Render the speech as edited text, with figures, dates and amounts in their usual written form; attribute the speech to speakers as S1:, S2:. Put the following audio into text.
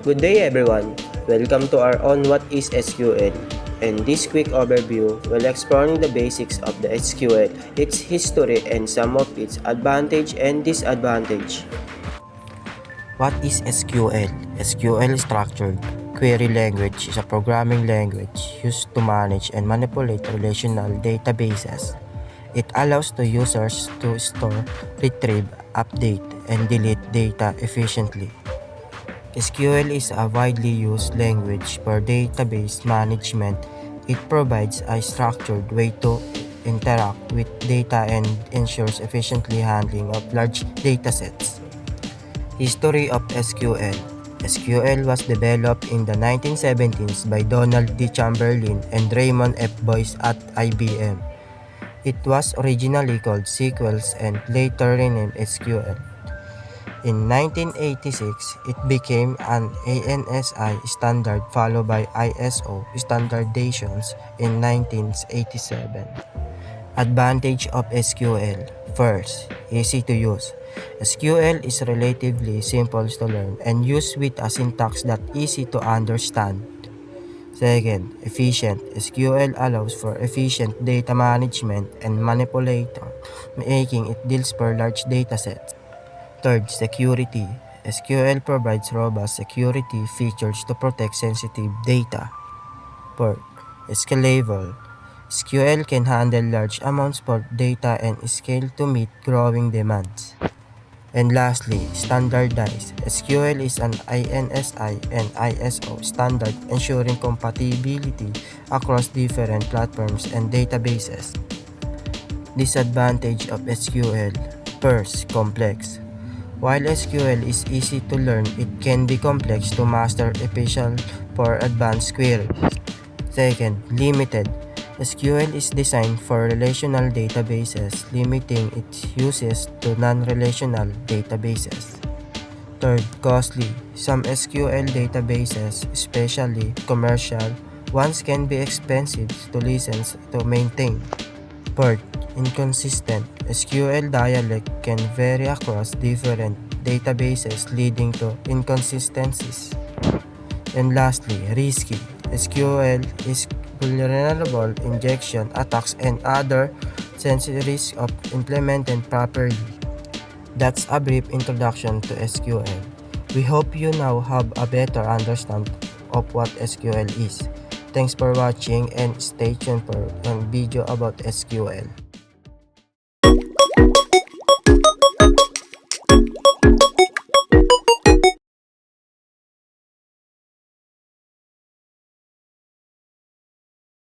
S1: Good day everyone. Welcome to our on What is SQL. In this quick overview, we'll exploring the basics of the SQL, its history and some of its advantage and disadvantage.
S2: What is SQL? SQL structured query language is a programming language used to manage and manipulate relational databases. It allows the users to store, retrieve, update, and delete data efficiently. SQL is a widely used language for database management. It provides a structured way to interact with data and ensures efficiently handling of large datasets. History of SQL. SQL was developed in the 1970s by Donald D. Chamberlain and Raymond F. Boyce at IBM. It was originally called Sequels and later renamed SQL. In 1986, it became an ANSI standard followed by ISO standardizations in 1987. Advantage of SQL. First, easy to use. SQL is relatively simple to learn and used with a syntax that easy to understand. Second, efficient. SQL allows for efficient data management and manipulation, making it deals for large datasets. Third, security. SQL provides robust security features to protect sensitive data. Fourth, scalable. SQL can handle large amounts of data and scale to meet growing demands. And lastly, standardized. SQL is an INSI and ISO standard ensuring compatibility across different platforms and databases. Disadvantage of SQL. First, complex. While SQL is easy to learn, it can be complex to master, especially for advanced queries. Second, limited. SQL is designed for relational databases, limiting its uses to non-relational databases. Third, costly. Some SQL databases, especially commercial ones, can be expensive to license to maintain. Fourth, inconsistent. SQL dialect can vary across different databases, leading to inconsistencies. And lastly, risky. SQL is vulnerable injection attacks and other sensitive risks of implementing properly. That's a brief introduction to SQL. We hope you now have a better understanding of what SQL is. Thanks for watching and stay tuned for a video about SQL.